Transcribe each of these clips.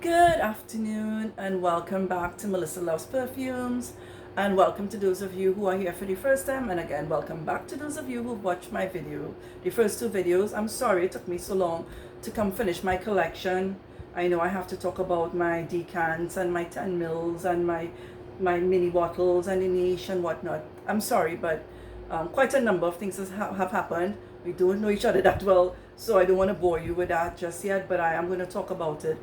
Good afternoon and welcome back to Melissa Loves Perfumes, and welcome to those of you who are here for the first time, and again welcome back to those of you who've watched my video, the first two videos. I'm sorry it took me so long to come finish my collection. I know I have to talk about my decants and my 10 mils and my mini bottles and the niche and whatnot. I'm sorry, but quite a number of things have happened. We don't know each other that well, so I don't want to bore you with that just yet, but I am going to talk about it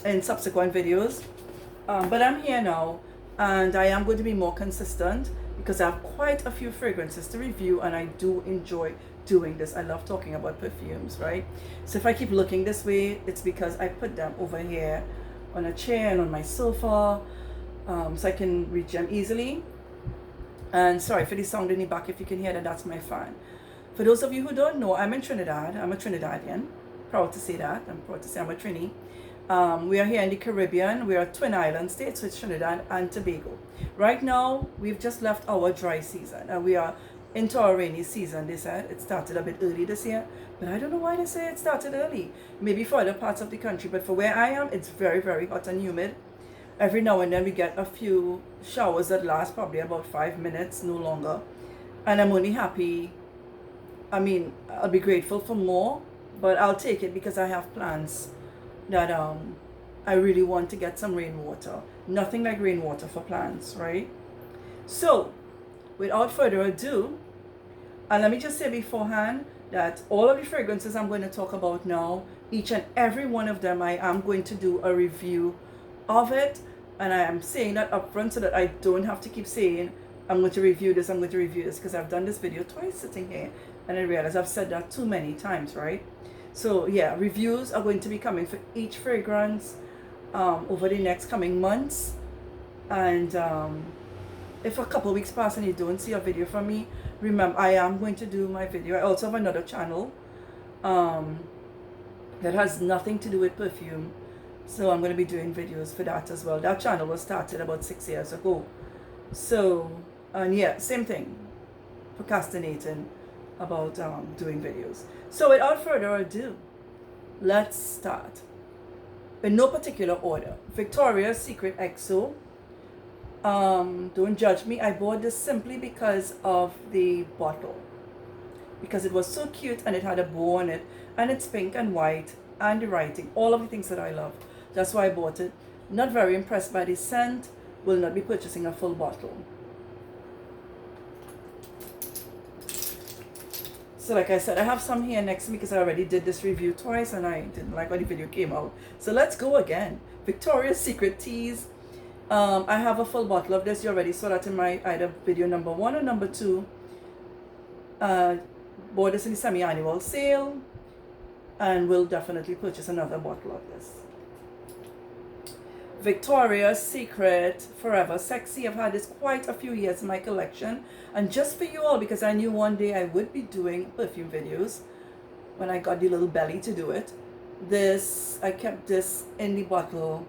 in subsequent videos. But I'm here now, and I am going to be more consistent because I have quite a few fragrances to review, and I do enjoy doing this. I love talking about perfumes, right? So if I keep looking this way, it's because I put them over here on a chair and on my sofa, so I can reach them easily. And sorry for the sound in the back. If you can hear that, that's my fan. For those of you who don't know, I'm in Trinidad. I'm a Trinidadian. Proud to say that. I'm proud to say I'm a Trini. We are here in the Caribbean. We are Twin Island states with Trinidad and Tobago. Right now, we've just left our dry season and we are into our rainy season. They said it started a bit early this year, but I don't know why they say it started early. Maybe for other parts of the country, but for where I am, it's very, very hot and humid. Every now and then we get a few showers that last probably about 5 minutes, no longer. And I'm only happy. I mean, I'll be grateful for more, but I'll take it because I have plans that I really want to get some rainwater. Nothing like rainwater for plants, right? So, without further ado, and let me just say beforehand that all of the fragrances I'm going to talk about now, each and every one of them, I am going to do a review of it, and I am saying that up front so that I don't have to keep saying I'm going to review this, I'm going to review this, because I've done this video twice sitting here and I realize I've said that too many times, right? So yeah, reviews are going to be coming for each fragrance over the next coming months. And if a couple weeks pass and you don't see a video from me, remember I am going to do my video. I also have another channel that has nothing to do with perfume. So I'm going to be doing videos for that as well. That channel was started about 6 years ago. So, and yeah, same thing, procrastinating about doing videos. So without further ado, let's start. In no particular order. Victoria's Secret XO. Don't judge me. I bought this simply because of the bottle. Because it was so cute and it had a bow on it. And it's pink and white and the writing. All of the things that I love. That's why I bought it. Not very impressed by the scent. Will not be purchasing a full bottle. So like I said, I have some here next to me because I already did this review twice and I didn't like when the video came out. So let's go again. Victoria's Secret Teas. I have a full bottle of this. You already saw that in my either video number 1 or number 2. Bought this in the semi-annual sale. And will definitely purchase another bottle of this. Victoria's Secret Forever Sexy. I've had this quite a few years in my collection, and just for you all, because I knew one day I would be doing perfume videos when I got the little belly to do it. I kept this in the bottle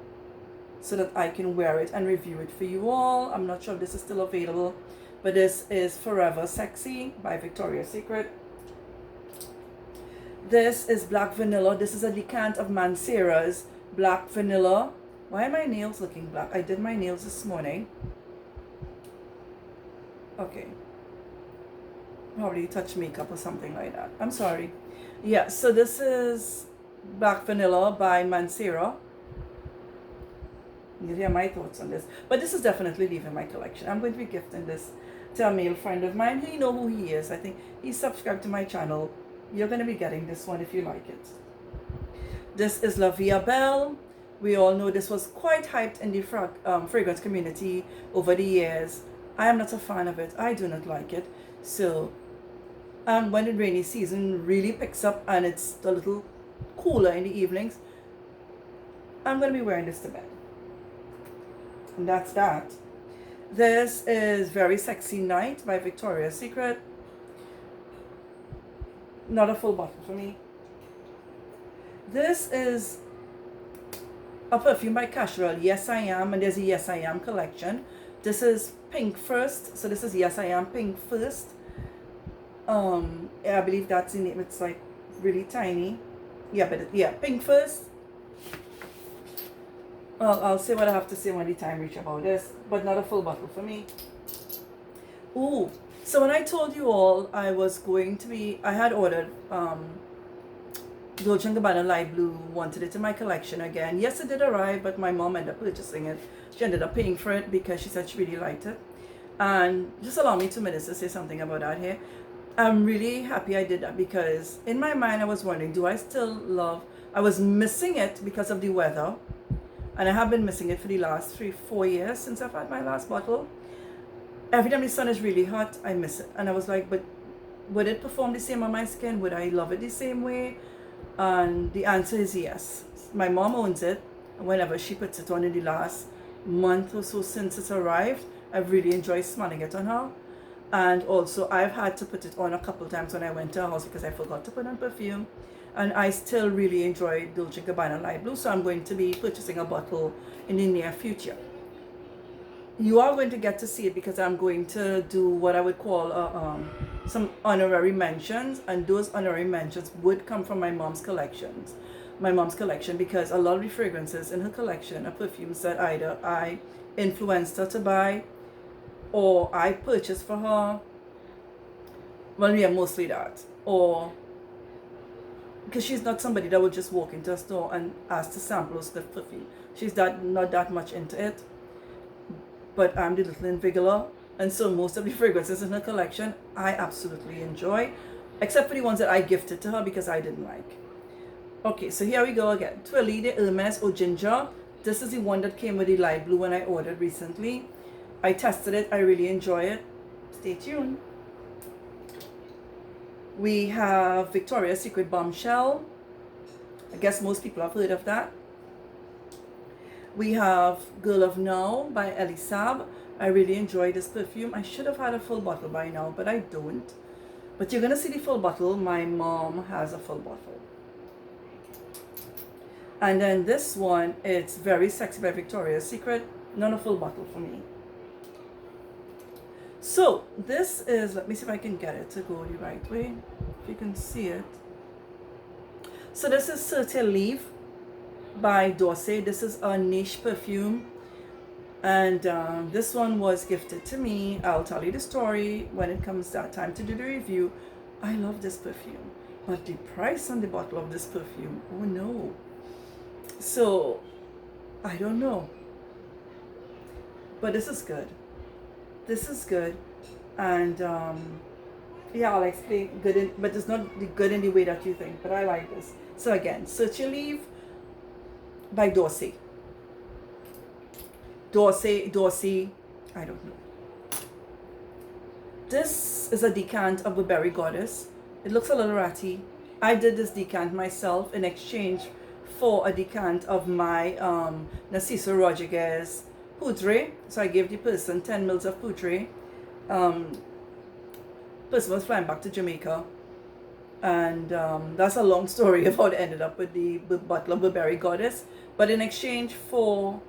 so that I can wear it and review it for you all. I'm not sure if this is still available, but this is Forever Sexy by Victoria's Secret. This is Black Vanilla. This is a decant of Mancera's Black Vanilla. Why are my nails looking black? I did my nails this morning. Okay. Probably touch makeup or something like that. I'm sorry. Yeah, so this is Black Vanilla by Mancera. You hear my thoughts on this. But this is definitely leaving my collection. I'm going to be gifting this to a male friend of mine. You know who he is. I think he's subscribed to my channel. You're going to be getting this one if you like it. This is La Vie Belle. We all know this was quite hyped in the fragrance community over the years. I am not a fan of it. I do not like it. So when the rainy season really picks up and it's a little cooler in the evenings, I'm going to be wearing this to bed. And that's that. This is Very Sexy Night by Victoria's Secret. Not a full bottle for me. This is a perfume by Casual, Yes I Am, and there's a Yes I Am collection. This is Pink First, so this is Yes I Am Pink First. I believe that's the name. It's like really tiny. Yeah, but yeah, Pink First. Well, I'll say what I have to say when the time reach about this, but not a full bottle for me. Ooh, so when I told you all I had ordered Dolce & Gabbana Light Blue, wanted it in my collection again. Yes, it did arrive, but my mom ended up purchasing it. She ended up paying for it because she said she really liked it. And just allow me 2 minutes to say something about that here. I'm really happy I did that because in my mind I was wondering, do I still love, I was missing it because of the weather. And I have been missing it for the last 3-4 years since I've had my last bottle. Every time the sun is really hot, I miss it. And I was like, but would it perform the same on my skin? Would I love it the same way? And the answer is yes. My mom owns it. And whenever she puts it on in the last month or so since it's arrived, I've really enjoyed smelling it on her. And also, I've had to put it on a couple times when I went to her house because I forgot to put on perfume. And I still really enjoy Dolce & Gabbana Light Blue, so I'm going to be purchasing a bottle in the near future. You are going to get to see it because I'm going to do what I would call some honorary mentions, and those honorary mentions would come from my mom's collection, because a lot of the fragrances in her collection are perfumes that either I influenced her to buy or I purchased for her. Well, yeah, mostly that. Or because she's not somebody that would just walk into a store and ask to sample the perfume. She's not that much into it. But I'm the little invigilator, and so most of the fragrances in her collection I absolutely enjoy, except for the ones that I gifted to her because I didn't like. Okay, so here we go again. Twilly de Hermes Eau Ginger. This is the one that came with the light blue when I ordered recently. I tested it, I really enjoy it. Stay tuned. We have Victoria's Secret Bombshell. I guess most people have heard of that. We have Girl of Now by Elisab. I really enjoy this perfume. I should have had a full bottle by now, but I don't. But you're going to see the full bottle. My mom has a full bottle. And then this one, it's Very Sexy by Victoria's Secret. Not a full bottle for me. So this is, let me see if I can get it to go the right way. If you can see it. So this is Certain Leave by Dorsey. This is a niche perfume, and this one was gifted to me. I'll tell you the story when it comes that time to do the review. I love this perfume, but the price on the bottle of this perfume, oh no. So I don't know, but this is good. This is good, and yeah, I'll explain good but it's not the good in the way that you think, but I like this. So again, Search Your Leave by Dorsey, I don't know. This is a decant of Burberry Goddess. It looks a little ratty. I did this decant myself in exchange for a decant of my Narciso Rodriguez Poudre. So I gave the person 10 mils of Poudre. Person was flying back to Jamaica, and that's a long story of how it ended up with the bottle of Burberry Goddess. But in exchange for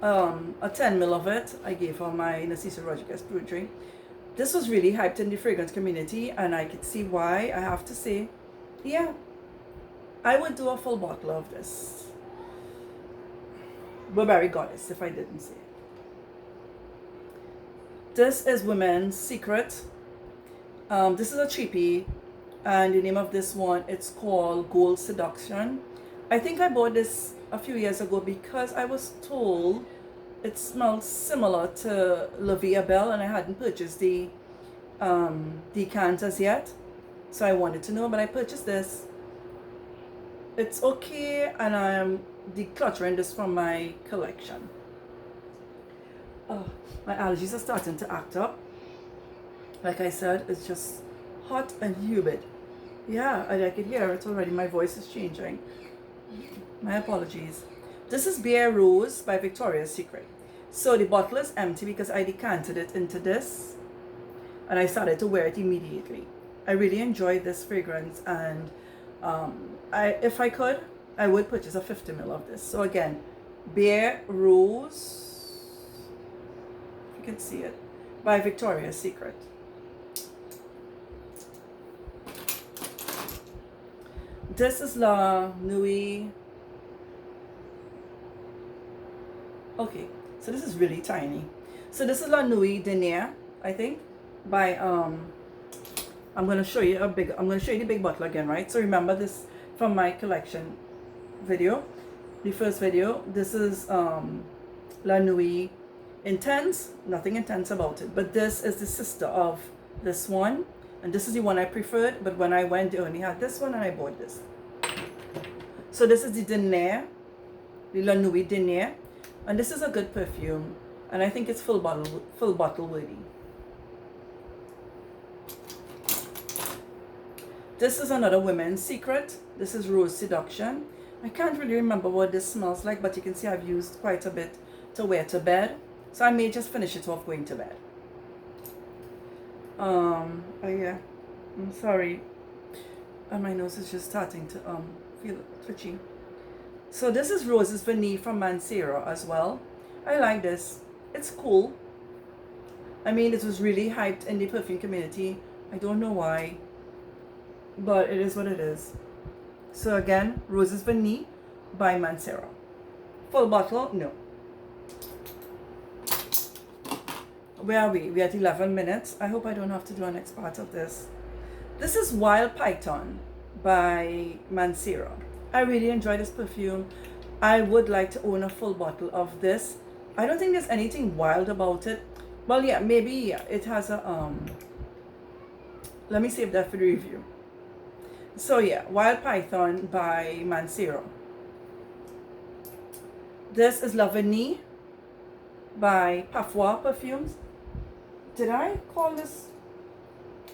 a 10 mil of it, I gave her my Narciso Rodriguez Poudre. This was really hyped in the fragrance community, and I could see why. I have to say, yeah, I would do a full bottle of this Burberry Goddess if I didn't say it. This is Women's Secret. This is a cheapie, and the name of this one, it's called Gold Seduction. I think I bought this a few years ago because I was told it smells similar to La Vie Belle, and I hadn't purchased the decanters yet, so I wanted to know, but I purchased this. It's okay, and I am decluttering this from my collection. Oh, my allergies are starting to act up. Like I said, it's just hot and humid. Yeah, I can hear it already. My voice is changing. My apologies. This is Bare Rose by Victoria's Secret. So the bottle is empty because I decanted it into this, and I started to wear it immediately. I really enjoyed this fragrance, and if I could, I would purchase a 50 ml of this. So again, Bare Rose, if you can see it, by Victoria's Secret. This is La Nuit Okay, so this is really tiny. So this is La Nuit Denier, I think, by I'm gonna show you the big bottle again, right? So remember this from my collection video, the first video. This is La Nuit Intense, nothing intense about it, but this is the sister of this one, and this is the one I preferred, but when I went they only had this one and I bought this. So this is the Denier, the La Nuit Denier, and this is a good perfume, and I think it's full bottle worthy. This is another women's secret. This is Rose Seduction. I can't really remember what this smells like, but you can see I've used quite a bit to wear to bed, so I may just finish it off going to bed. Oh yeah, I'm sorry, and my nose is just starting to feel twitchy. So this is Roses Vanille from Mancera as well. I like this. It's cool. I mean, it was really hyped in the perfume community. I don't know why, but it is what it is. So again, Roses Vanille by Mancera. Full bottle? No. Where are we? We're at 11 minutes. I hope I don't have to do a next part of this. This is Wild Python by Mancera. I really enjoy this perfume. I would like to own a full bottle of this. I don't think there's anything wild about it. Well, yeah, maybe yeah, it has a let me save that for the review. So yeah, Wild Python by Mancera. This is La Vanille by Parfois Perfumes. Did I call this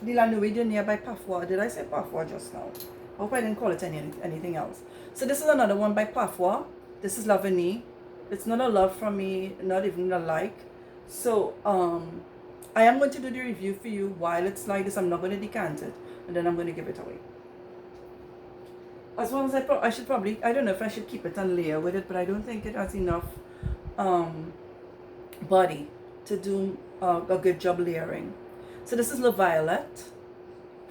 the La Nuit Denier by Parfois? Did I say Parfois just now? I hope I didn't call it anything else. So this is another one by Parfois. This is La Vanille. It's not a love from me, not even a like. So I am going to do the review for you while it's like this. I'm not going to decant it, and then I'm going to give it away. As well as I should probably, I don't know if I should keep it and layer with it, but I don't think it has enough body to do a good job layering. So this is Le Violet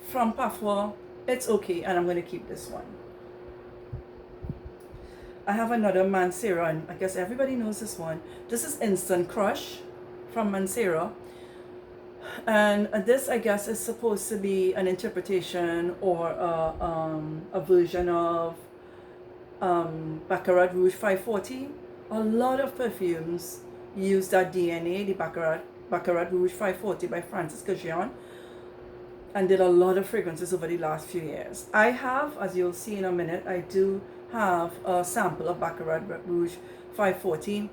from Parfois. It's okay, and I'm going to keep this one. I have another Mancera, and I guess everybody knows this one. This is Instant Crush from Mancera. And this, I guess, is supposed to be an interpretation or a version of Baccarat Rouge 540. A lot of perfumes use that DNA, the Baccarat Rouge 540 by Francis Cajon, and did a lot of fragrances over the last few years. I have, as you'll see in a minute, I do have a sample of Baccarat Rouge 540.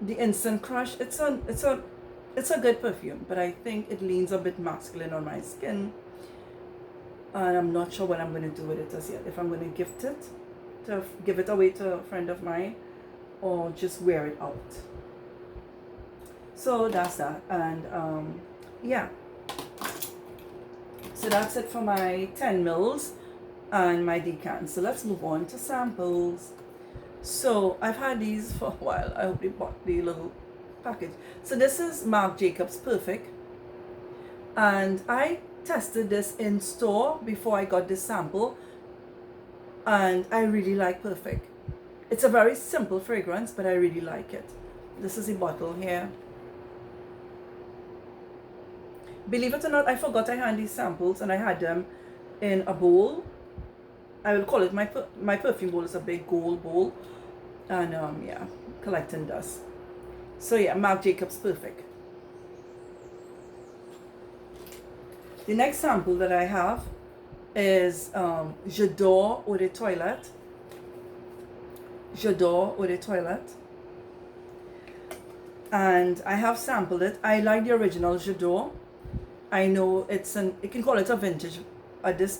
The Instant Crush, it's a good perfume, but I think it leans a bit masculine on my skin, and I'm not sure what I'm going to do with it as yet. If I'm going to give it away to a friend of mine, or just wear it out. So that's that, and yeah. So that's it for my 10 mils and my decants. So let's move on to samples. So I've had these for a while. I hope they bought the little package. So this is Marc Jacobs Perfect, and I tested this in store before I got this sample, and I really like Perfect. It's a very simple fragrance, but I really like it. This is the bottle here. Believe it or not, I forgot I had these samples, and I had them in a bowl. I will call it my perfume bowl. Is a big gold bowl, and yeah, collecting dust. So yeah, Marc Jacobs Perfect. The next sample that I have is J'adore Eau de Toilette. J'adore Eau de Toilette. And I have sampled it. I like the original J'adore. I know you can call it a vintage.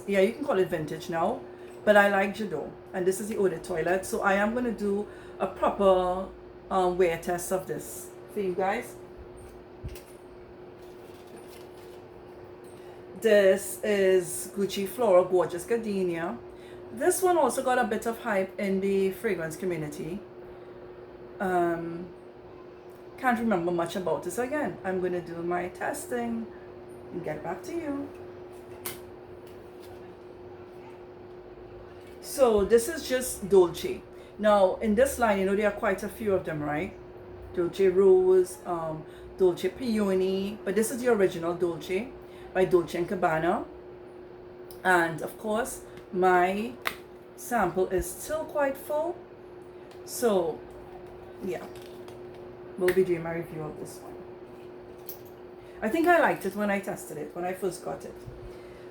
Yeah, you can call it vintage now. But I like J'adore. And this is the Eau de Toilette. So I am going to do a proper wear test of this for you guys. This is Gucci Flora Gorgeous Gardenia. This one also got a bit of hype in the fragrance community. Can't remember much about this. Again, I'm going to do my testing and get back to you. So this is just Dolce. Now, in this line, you know, there are quite a few of them, right? Dolce Rose, Dolce Peony, but this is the original Dolce by Dolce & Gabbana. And of course, my sample is still quite full. So, yeah, we'll be doing my review of this one. I think I liked it when I tested it, when I first got it.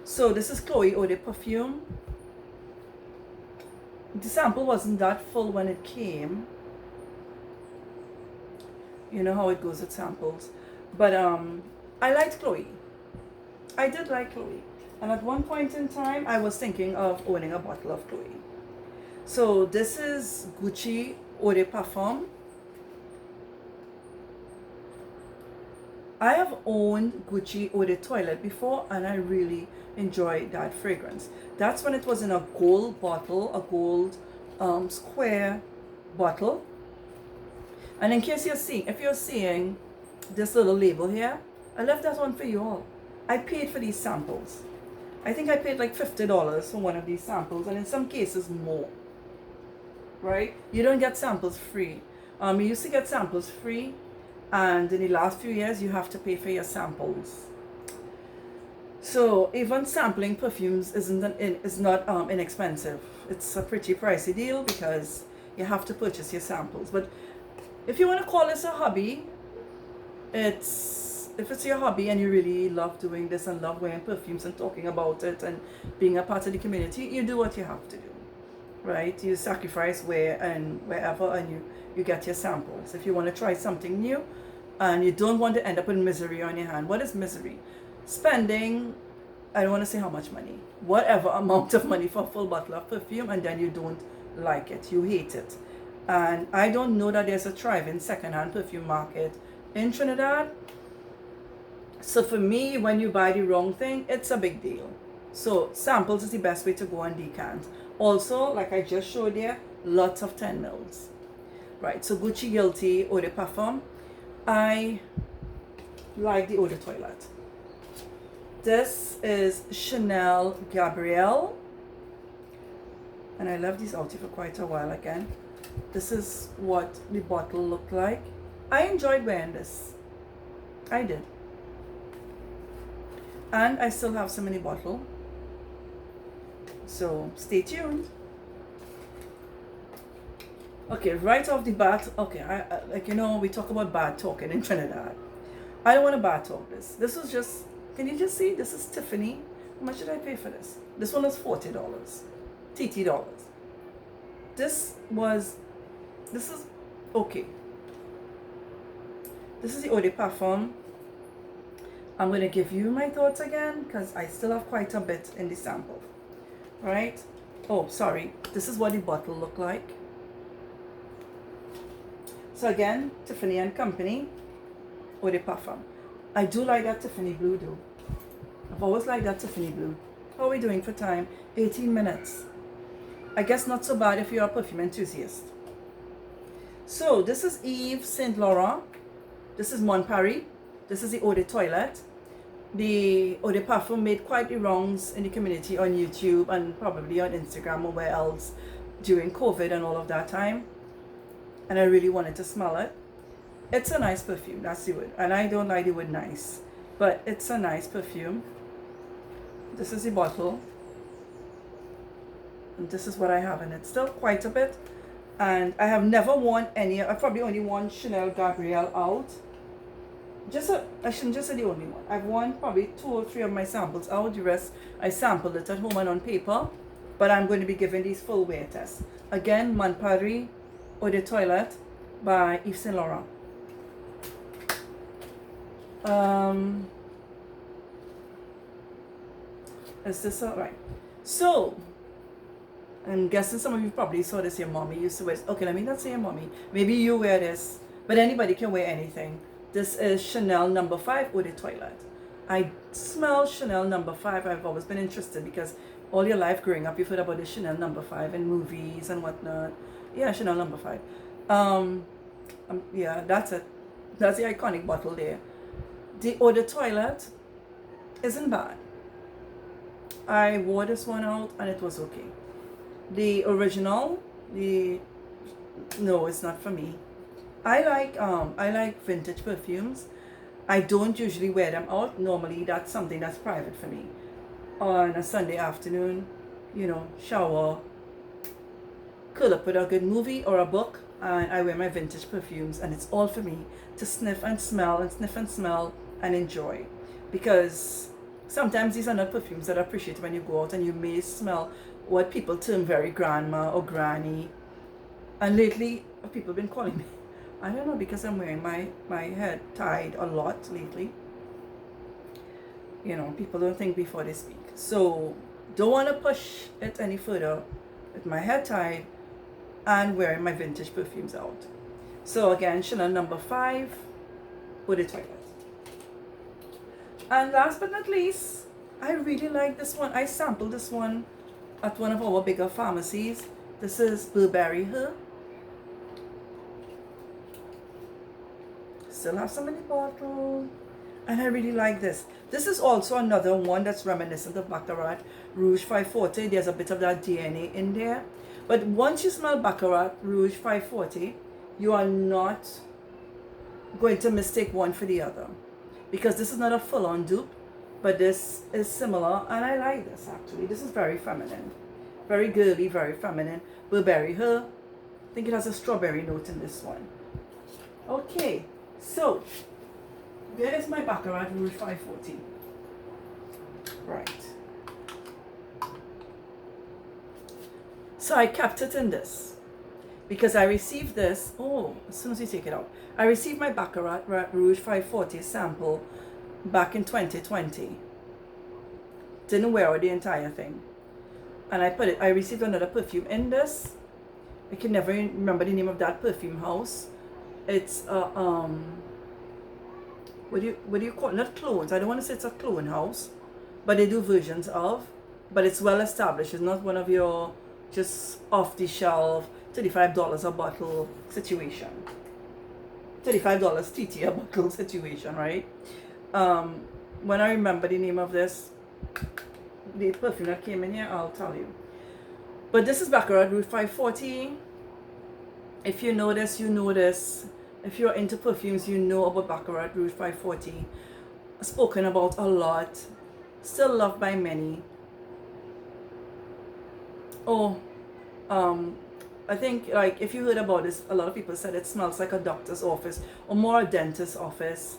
So this is Chloe Eau de Perfume. The sample wasn't that full when it came. You know how it goes with samples. But I liked Chloe. I did like Chloe. And at one point in time, I was thinking of owning a bottle of Chloe. So this is Gucci Eau de Parfum. I have owned Gucci Eau de Toilette before, and I really enjoyed that fragrance. That's when it was in a gold bottle, a gold square bottle. And in case you're seeing, if you're seeing this little label here, I left that one for you all. I paid for these samples. I think I paid like $50 for one of these samples, and in some cases more. Right? You don't get samples free. You used to get samples free, and in the last few years you have to pay for your samples. So even sampling perfumes is not inexpensive. It's a pretty pricey deal because you have to purchase your samples. But if you want to call this a hobby, if it's your hobby and you really love doing this and love wearing perfumes and talking about it and being a part of the community, you do what you have to do, right? You sacrifice where and wherever, and you get your samples. If you want to try something new and you don't want to end up with misery on your hand. What is misery? Spending, I don't want to say how much money, whatever amount of money for a full bottle of perfume, and then you don't like it, you hate it. And I don't know that there's a thriving secondhand perfume market in Trinidad. So for me, when you buy the wrong thing, it's a big deal. So samples is the best way to go on Decants. Also, like I just showed you, lots of 10 mils. Right, so Gucci Guilty Eau de Parfum. I like the Eau de Toilette. This is Chanel Gabrielle. And I left these out here for quite a while again. This is what the bottle looked like. I enjoyed wearing this. I did. And I still have some in the bottle. So stay tuned. Okay, right off the bat, okay, I like, you know, we talk about bad talking in Trinidad. I don't want to bad talk this. This was just, can you just see? This is Tiffany. How much did I pay for this? This one was $40. TT dollars. This is okay. This is the Eau de Parfum. I'm going to give you my thoughts again because I still have quite a bit in the sample. Right? Oh, sorry. This is what the bottle looked like. So again, Tiffany and Company Eau de Parfum. I do like that Tiffany blue though. I've always liked that Tiffany blue. How are we doing for time? 18 minutes. I guess not so bad if you're a perfume enthusiast. So this is Yves Saint Laurent. This is Mon Paris. This is the Eau de Toilette. The Eau de Parfum made quite the rounds in the community on YouTube and probably on Instagram or where else during COVID and all of that time. And I really wanted to smell it. It's a nice perfume, that's the word. And I don't like the word nice, but it's a nice perfume. This is the bottle. And this is what I have in it. Still quite a bit. And I have never worn any, I've probably only worn Chanel Gabrielle out. I shouldn't just say the only one. I've worn probably 2 or 3 of my samples out. The rest, I sampled it at home and on paper. But I'm going to be giving these full wear tests. Again, Mon Paris Eau de Toilette by Yves Saint Laurent. Is this all right? So, I'm guessing some of you probably saw this. Your mommy used to wear. Okay, let me not say your mommy. Maybe you wear this, but anybody can wear anything. This is Chanel No. 5 Eau de Toilette. I smell Chanel No. 5. I've always been interested because all your life growing up, you've heard about the Chanel No. 5 in movies and whatnot. Yeah, Chanel No. 5. Yeah, that's it. That's the iconic bottle there. The Eau de Toilette isn't bad. I wore this one out and it was okay. The original, the no, it's not for me. I like vintage perfumes. I don't usually wear them out. Normally, that's something that's private for me. On a Sunday afternoon, shower, curl up with a good movie or a book, and I wear my vintage perfumes, and it's all for me to sniff and smell and sniff and smell and enjoy. Because sometimes these are not perfumes that are appreciated when you go out, and you may smell what people term very grandma or granny. And lately, people have been calling me, I don't know, because I'm wearing my head tied a lot lately. People don't think before they speak. So, don't want to push it any further with my head tied and wearing my vintage perfumes out. So again, Chanel number 5, Eau de Toilette. And last but not least, I really like this one. I sampled this one at one of our bigger pharmacies. This is Burberry Her. Still have some in the bottle. And I really like this. This is also another one that's reminiscent of Baccarat Rouge 540. There's a bit of that DNA in there. But once you smell Baccarat Rouge 540, you are not going to mistake one for the other. Because this is not a full-on dupe, but this is similar. And I like this actually. This is very feminine. Very girly, very feminine. Burberry Her. I think it has a strawberry note in this one. Okay, so there is my Baccarat Rouge 540. Right. So I kept it in this because I received this, as soon as you take it out. I received my Baccarat Rouge 540 sample back in 2020. Didn't wear out the entire thing. And I received another perfume in this. I can never remember the name of that perfume house. It's what do you call it? Not clones. I don't want to say it's a clone house, but they do versions of. But it's well established. It's not one of your just off the shelf $35 a bottle situation. $35 TT a bottle situation, right? When I remember the name of this, the perfume that came in here, I'll tell you. But this is Baccarat Rouge 540. If you know this, you know this. If you're into perfumes, you know about Baccarat Rouge 540. Spoken about a lot. Still loved by many. I think like if you heard about this, a lot of people said it smells like a doctor's office or more a dentist's office.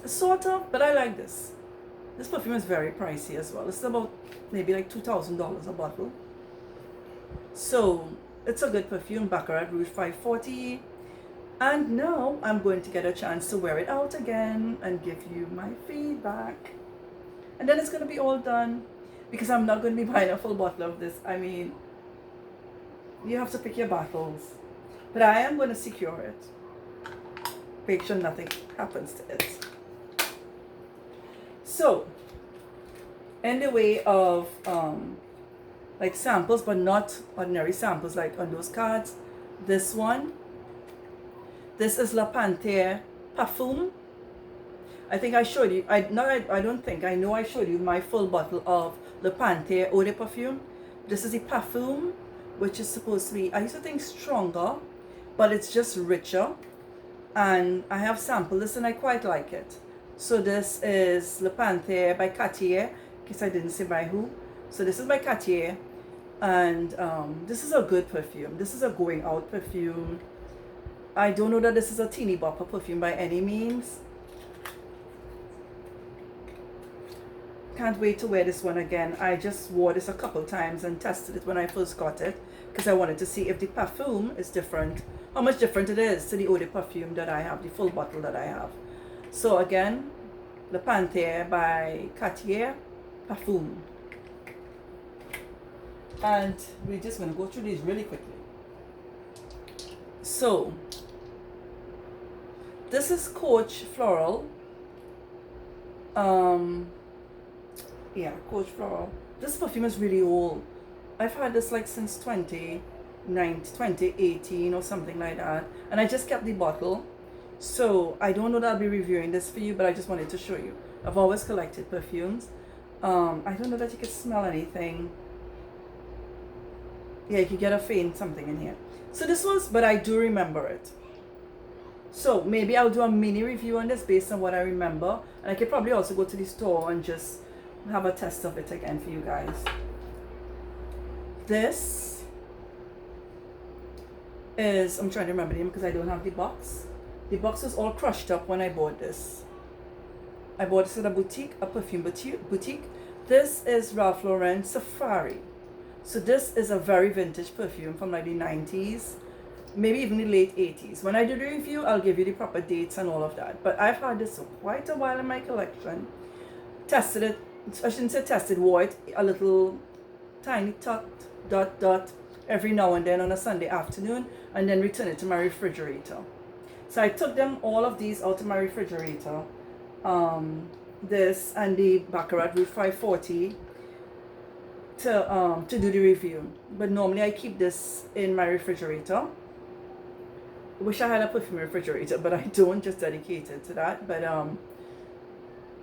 Sort of, but I like this. This perfume is very pricey as well. It's about maybe like $2,000 a bottle. So it's a good perfume, Baccarat Rouge 540. And now I'm going to get a chance to wear it out again and give you my feedback. And then it's going to be all done. Because I'm not going to be buying a full bottle of this. I mean, you have to pick your battles. But I am going to secure it. Make sure nothing happens to it. So, in the way of like samples, but not ordinary samples like on those cards, this one. This is La Panthère Perfume. I think I showed you, I know I showed you my full bottle of Le Panthère Eau de Perfume. This is the Perfume, which is supposed to be, I used to think stronger, but it's just richer. And I have sampled this and I quite like it. So this is Le Panthère by Cartier, in case I didn't say by who. So this is by Cartier. And this is a good perfume. This is a going out perfume. I don't know that this is a teeny bopper perfume by any means. Can't wait to wear this one again. I just wore this a couple times and tested it when I first got it because I wanted to see if the perfume is different, how much different it is to the eau de perfume that I have, the full bottle that I have. So again, Le Panthère by Cartier Perfume. And we're just going to go through these really quickly. So, this is Coach Floral. Yeah, Coach Floral. This perfume is really old. I've had this like since 2018 or something like that. And I just kept the bottle. So I don't know that I'll be reviewing this for you, but I just wanted to show you. I've always collected perfumes. I don't know that you can smell anything. Yeah, you could get a faint something in here. So this was, but I do remember it. So maybe I'll do a mini review on this based on what I remember. And I could probably also go to the store and just have a test of it again for you guys. This is, I'm trying to remember the name because I don't have the box. The box was all crushed up when I bought this. I bought this at a boutique, a perfume boutique. This is Ralph Lauren Safari. So this is a very vintage perfume from like the 90s, maybe even the late 80s. When I do the review, I'll give you the proper dates and all of that. But I've had this for quite a while in my collection. Tested it, I shouldn't say tested, wore it a little tiny dot every now and then on a Sunday afternoon, and then return it to my refrigerator. So I took them, all of these, out of my refrigerator. This and the Baccarat Route 540 to do the review. But normally I keep this in my refrigerator. Wish I had a perfume refrigerator, but I don't, just dedicated to that. But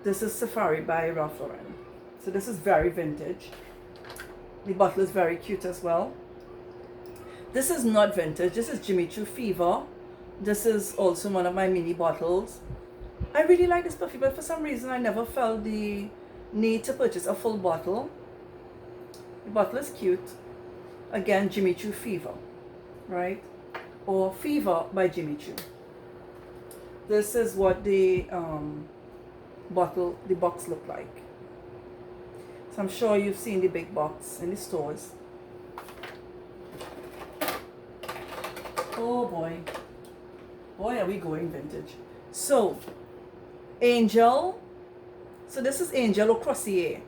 this is Safari by Ralph Lauren. So this is very vintage. The bottle is very cute as well. This is not vintage. This is Jimmy Choo Fever. This is also one of my mini bottles. I really like this perfume, but for some reason I never felt the need to purchase a full bottle. The bottle is cute. Again, Jimmy Choo Fever, right? Or Fever by Jimmy Choo. This is what the box looked like. So I'm sure you've seen the big box in the stores. Oh boy. Boy, are we going vintage. So, Angel. So this is Angel Au Croisier.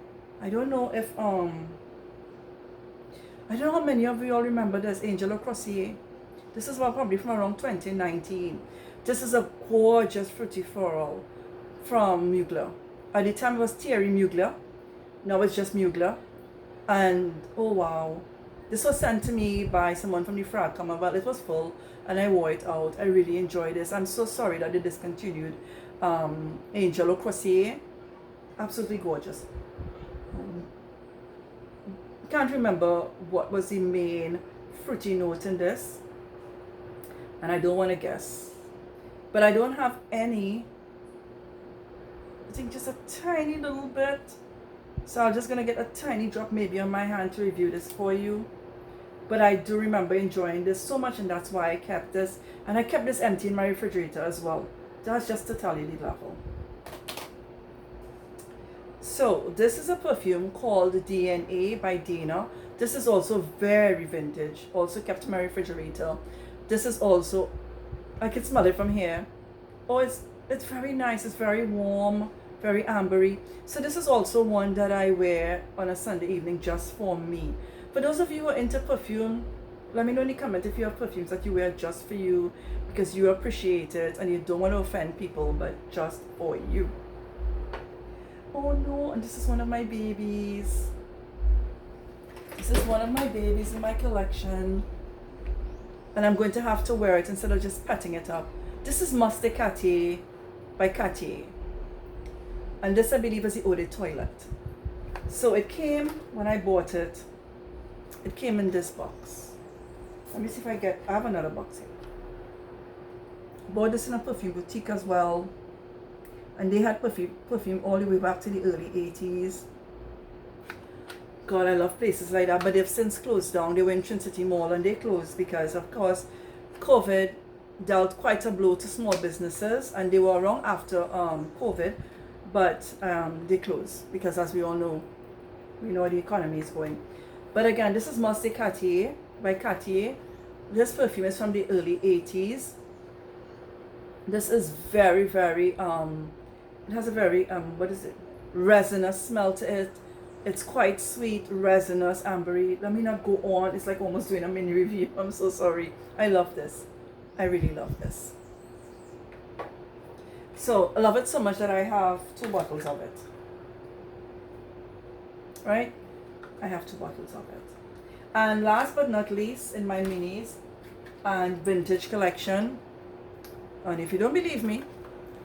I don't know if, I don't know how many of you all remember this, Angel Au Croisier. This is one probably from around 2019. This is a gorgeous fruity floral from Mugler. At the time it was Thierry Mugler. Now it's just Mugler. And, oh wow. This was sent to me by someone from the Frag Commonwealth. It was full and I wore it out. I really enjoyed this. I'm so sorry that they discontinued Angel Au Croisier. Absolutely gorgeous. Can't remember what was the main fruity note in this. And I don't want to guess. But I don't have any. I think just a tiny little bit. So I'm just going to get a tiny drop maybe on my hand to review this for you. But I do remember enjoying this so much, and that's why I kept this. And I kept this empty in my refrigerator as well. That's just to tell you the level. So this is a perfume called DNA by Dana. This is also very vintage. Also kept in my refrigerator. This is also, I can smell it from here. Oh, it's very nice. It's very warm, very ambery. So this is also one that I wear on a Sunday evening just for me. For those of you who are into perfume, let me know in the comment if you have perfumes that you wear just for you because you appreciate it and you don't want to offend people, but just for you. Oh no, and this is one of my babies. This is one of my babies in my collection. And I'm going to have to wear it instead of just petting it up. This is Mas de Cartier by Cartier. And this I believe is the Eau de Toilette. So it came, when I bought it, it came in this box. Let me see if I have another box here. Bought this in a perfume boutique as well. And they had perfume all the way back to the early 80s. God, I love places like that, but they've since closed down. They were in Trinity Mall and they closed because, of course, COVID dealt quite a blow to small businesses, and they were around after COVID, but they closed because, as we all know, we know where the economy is going. But again, this is Mas de Cartier by Cartier. This perfume is from the early 80s. This is very, very, it has a very, resinous smell to it. It's quite sweet, resinous, ambery. Let me not go on. It's like almost doing a mini review. I'm so sorry. I love this. I really love this. So I love it so much that I have 2 bottles of it. Right? I have 2 bottles of it. And last but not least, in my minis and vintage collection, and if you don't believe me,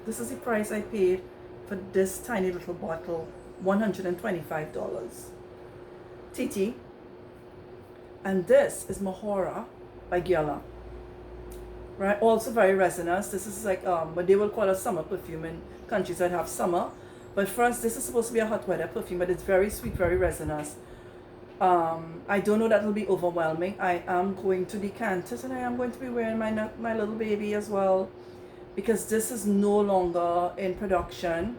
this is the price I paid for this tiny little bottle. $125. TT. And this is Mahora by Gala. Right, also very resinous. This is like what they will call a summer perfume in countries that have summer. But for us, this is supposed to be a hot weather perfume, but it's very sweet, very resinous. I don't know that will be overwhelming. I am going to decant it, and I am going to be wearing my little baby as well, because this is no longer in production.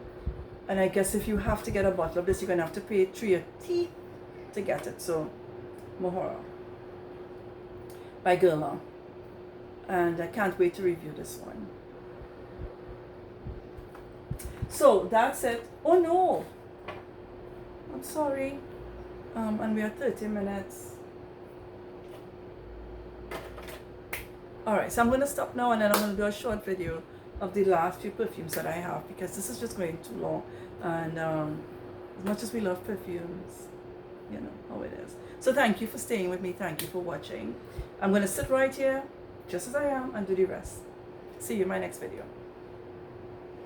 And I guess if you have to get a bottle of this, you're going to have to pay through your teeth to get it. So, Mahora by Gala. And I can't wait to review this one. So that's it. Oh no, I'm sorry. And we are 30 minutes. Alright, so I'm going to stop now, and then I'm going to do a short video of the last few perfumes that I have, because this is just going too long. And as much as we love perfumes, you know how it is. So thank you for staying with me. Thank you for watching. I'm going to sit right here just as I am and do the rest. See you in my next video.